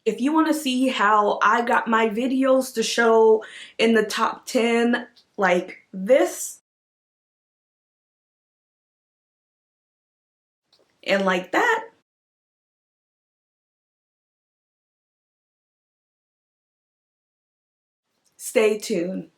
If you want to see how I got my videos to show in the top 10 like this and like that, stay tuned.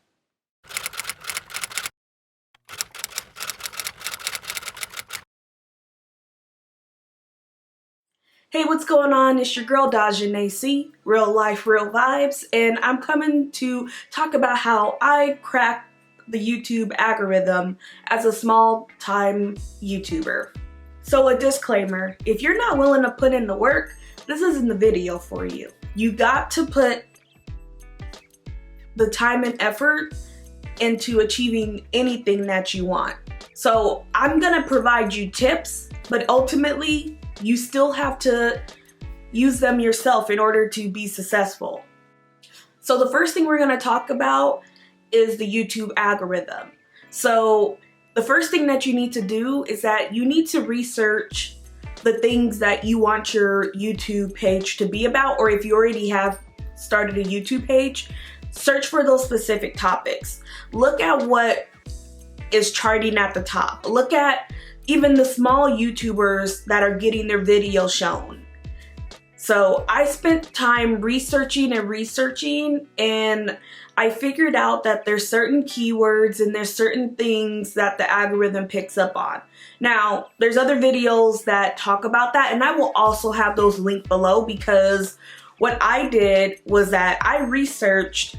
Hey, what's going on? It's your girl Dajanacy, real life, real vibes, and I'm coming to talk about how I cracked the YouTube algorithm as a small-time YouTuber. So a disclaimer, if you're not willing to put in the work, this isn't the video for you. You got to put the time and effort into achieving anything that you want. So I'm gonna provide you tips, but ultimately, you still have to use them yourself in order to be successful. So the first thing we're going to talk about is the YouTube algorithm. So the first thing that you need to do is that you need to research the things that you want your YouTube page to be about, or if you already have started a YouTube page, search for those specific topics. Look at what is charting at the top. Look at even the small YouTubers that are getting their videos shown. So I spent time researching and I figured out that there's certain keywords and there's certain things that the algorithm picks up on. Now, there's other videos that talk about that, and I will also have those linked below, because what I did was that I researched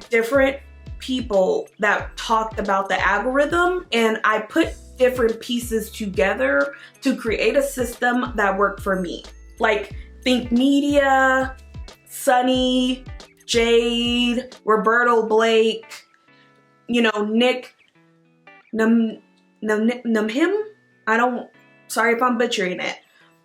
different people that talked about the algorithm, and I put different pieces together to create a system that worked for me. Like Think Media, Sunny, Jade, Roberto Blake, Nick Numhim. Sorry if I'm butchering it.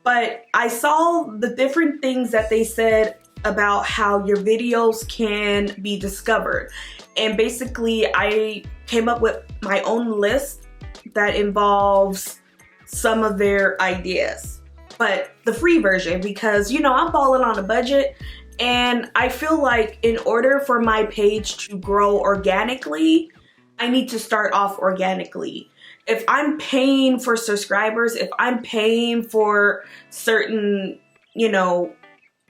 But I saw the different things that they said about how your videos can be discovered. And basically I came up with my own list that involves some of their ideas, but the free version, because I'm balling on a budget, and I feel like in order for my page to grow organically, I need to start off organically. If I'm paying for subscribers, if I'm paying for certain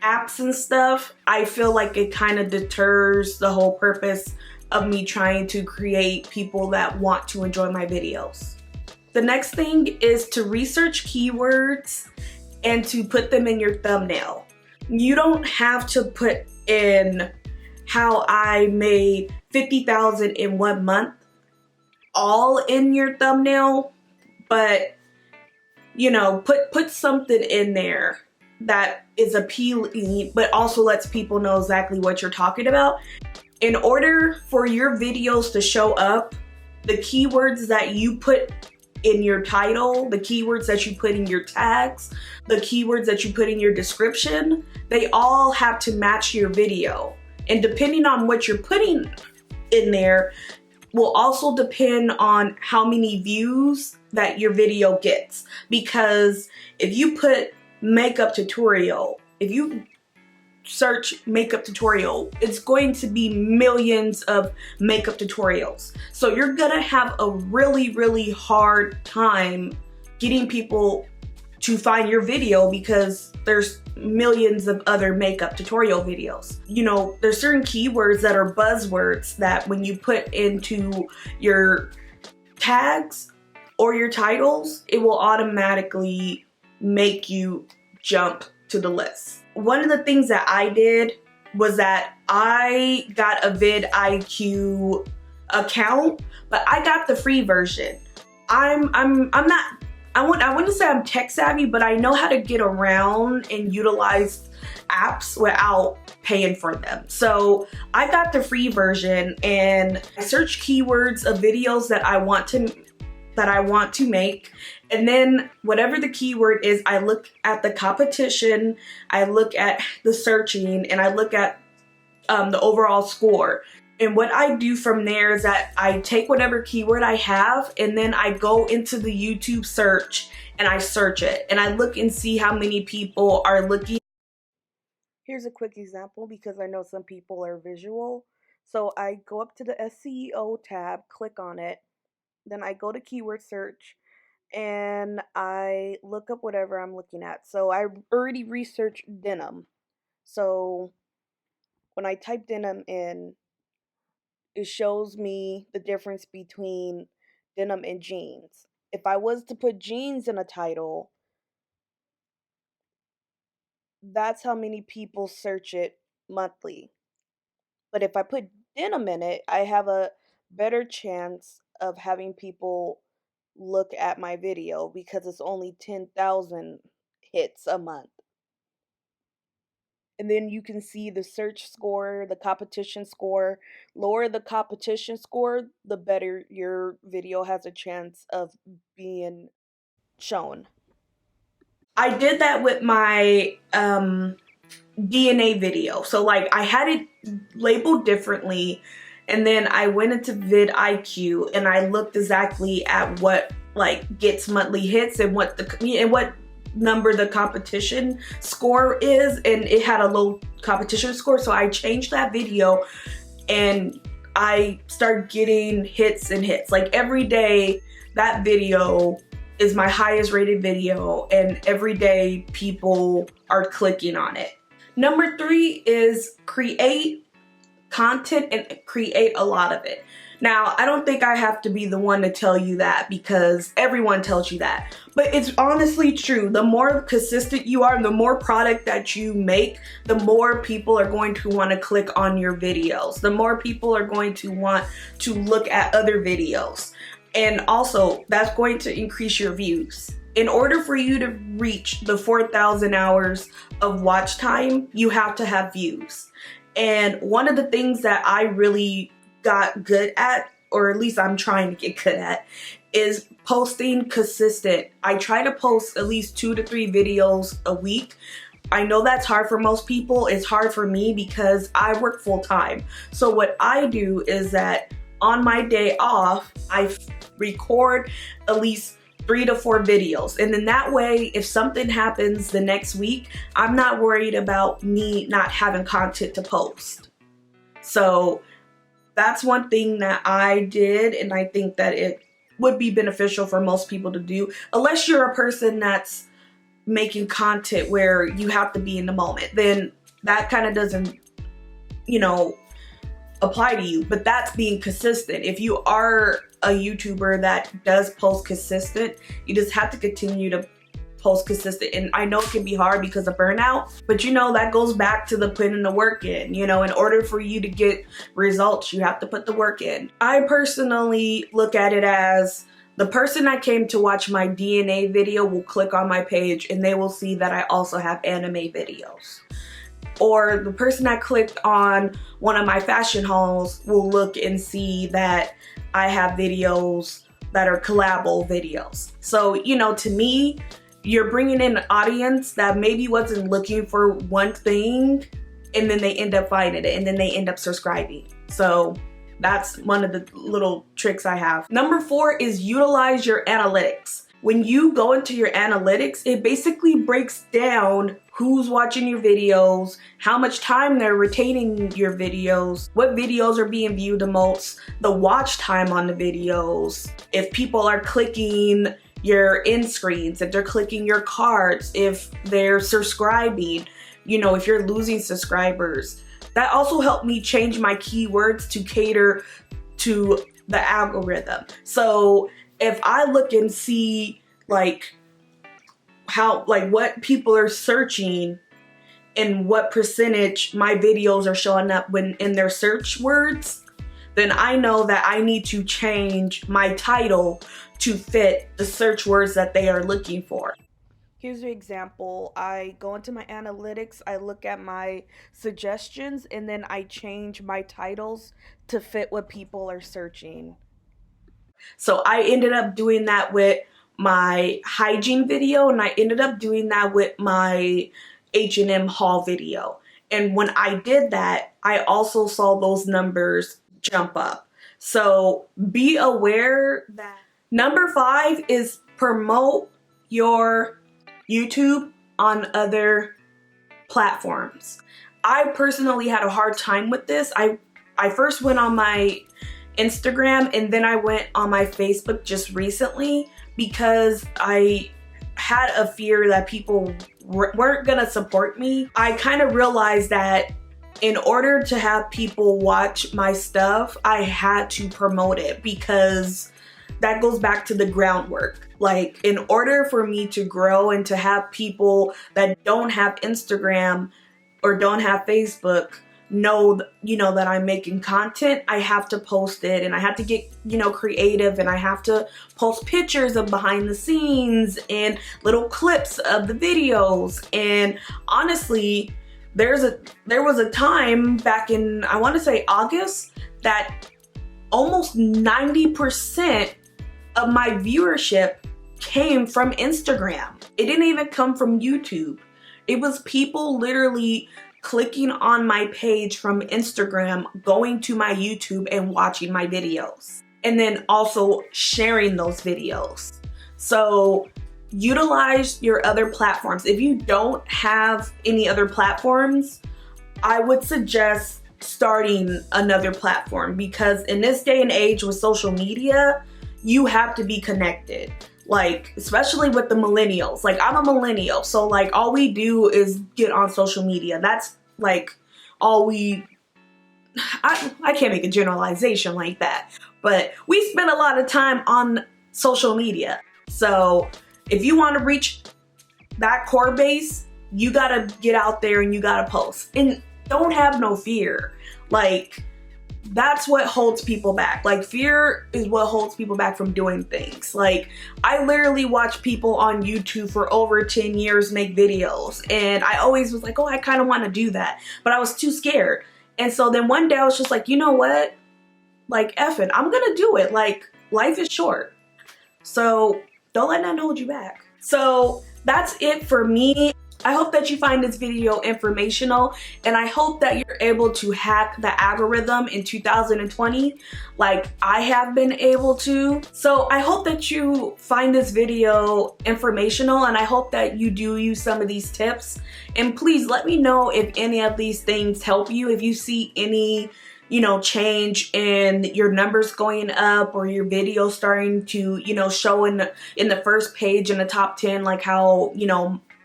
apps and stuff, I feel like it kind of deters the whole purpose of me trying to create people that want to enjoy my videos. The next thing is to research keywords and to put them in your thumbnail. You don't have to put in how I made 50,000 in 1 month all in your thumbnail, but put something in there that is appealing but also lets people know exactly what you're talking about. In order for your videos to show up, the keywords that you put in your title, the keywords that you put in your tags, the keywords that you put in your description, they all have to match your video. And depending on what you're putting in there will also depend on how many views that your video gets. Because if you put makeup tutorial, if you search makeup tutorial, it's going to be millions of makeup tutorials. So you're gonna have a really, really hard time getting people to find your video because there's millions of other makeup tutorial videos. There's certain keywords that are buzzwords that when you put into your tags or your titles, it will automatically make you jump to the list. One of the things that I did was that I got a vidIQ account, but I got the free version. I wouldn't say I'm tech savvy, but I know how to get around and utilize apps without paying for them. So I got the free version and I search keywords of videos that I want to make, and then whatever the keyword is, I look at the competition, I look at the searching, and I look at the overall score. And what I do from there is that I take whatever keyword I have and then I go into the YouTube search and I search it and I look and see how many people are looking Here's a quick example because I know some people are visual. So I go up to the SEO tab, click on it, then I go to keyword search and I look up whatever I'm looking at. So I already researched denim. So when I type denim in, it shows me the difference between denim and jeans. If I was to put jeans in a title, that's how many people search it monthly. But if I put denim in it, I have a better chance of having people look at my video because it's only 10,000 hits a month. And then you can see the search score, the competition score. Lower the competition score, the better your video has a chance of being shown. I did that with my DNA video. So like I had it labeled differently, and then I went into vidIQ and I looked exactly at what like gets monthly hits and what number the competition score is, and it had a low competition score. So I changed that video and I started getting hits and hits. Like every day that video is my highest rated video, and every day people are clicking on it. Number 3 is create content and create a lot of it. Now, I don't think I have to be the one to tell you that because everyone tells you that. But it's honestly true. The more consistent you are, the more product that you make, the more people are going to want to click on your videos. The more people are going to want to look at other videos. And also, that's going to increase your views. In order for you to reach the 4,000 hours of watch time, you have to have views. And one of the things that I really got good at, or at least I'm trying to get good at, is posting consistent. I try to post at least 2 to 3 videos a week. I know that's hard for most people. It's hard for me because I work full time. So what I do is that on my day off, I record at least 3 to 4 videos. And then that way, if something happens the next week, I'm not worried about me not having content to post. So that's one thing that I did, and I think that it would be beneficial for most people to do, unless you're a person that's making content where you have to be in the moment. Then that kind of doesn't, apply to you. But that's being consistent. If you are a YouTuber that does post consistent, you just have to continue to post consistent. And I know it can be hard because of burnout, but that goes back to the putting the work in. In order for you to get results, you have to put the work in. I personally look at it as the person that came to watch my DNA video will click on my page and they will see that I also have anime videos. Or the person that clicked on one of my fashion hauls will look and see that I have videos that are collabo videos. So, to me, you're bringing in an audience that maybe wasn't looking for one thing, and then they end up finding it, and then they end up subscribing. So that's one of the little tricks I have. Number 4 is utilize your analytics. When you go into your analytics, it basically breaks down who's watching your videos, how much time they're retaining your videos, what videos are being viewed the most, the watch time on the videos, if people are clicking your end screens, if they're clicking your cards, if they're subscribing, if you're losing subscribers. That also helped me change my keywords to cater to the algorithm. So if I look and see what people are searching and what percentage my videos are showing up when in their search words, then I know that I need to change my title to fit the search words that they are looking for. Here's an example. I go into my analytics, I look at my suggestions, and then I change my titles to fit what people are searching. So I ended up doing that with my hygiene video, and I ended up doing that with my H&M haul video. And when I did that, I also saw those numbers jump up. So be aware that. Number 5 is promote your YouTube on other platforms. I personally had a hard time with this. I first went on my Instagram and then I went on my Facebook just recently because I had a fear that people weren't gonna support me. I kind of realized that in order to have people watch my stuff, I had to promote it, because that goes back to the groundwork. Like, in order for me to grow and to have people that don't have Instagram or don't have Facebook know, that I'm making content, I have to post it, and I have to get, creative, and I have to post pictures of behind the scenes and little clips of the videos. And honestly, there was a time back in, I want to say August, that almost 90% of my viewership came from Instagram. It didn't even come from YouTube. It was people literally clicking on my page from Instagram, going to my YouTube and watching my videos, and then also sharing those videos. So utilize your other platforms. If you don't have any other platforms, I would suggest starting another platform, because in this day and age with social media, you have to be connected. Like, especially with the millennials. Like, I'm a millennial, so like all we do is get on social media. That's like all we, I can't make a generalization like that, but we spend a lot of time on social media. So if you want to reach that core base, you gotta get out there and you gotta post. And don't have no fear. Like, that's what holds people back. Like, fear is what holds people back from doing things. Like, I literally watch people on YouTube for over 10 years make videos, and I always was like, oh, I kind of want to do that, but I was too scared. And so then one day I was just like, you know what? Like, F it, I'm gonna do it. Like, life is short. So don't let that hold you back. So that's it for me. I hope that you find this video informational, and I hope that you're able to hack the algorithm in 2020 like I have been able to. So I hope that you find this video informational, and I hope that you do use some of these tips. And please let me know if any of these things help you, if you see any change in your numbers going up, or your video starting to, show in the first page in the top 10, like how,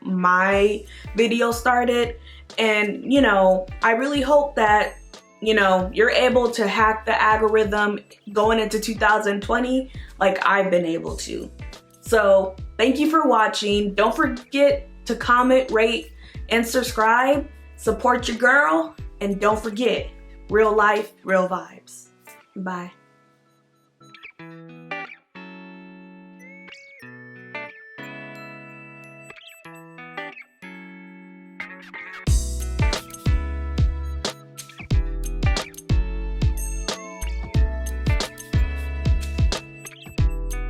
my video started. And I really hope that you're able to hack the algorithm going into 2020 like I've been able to. So thank you for watching. Don't forget to comment, rate, and subscribe. Support your girl, and don't forget, real life, real vibes. Bye.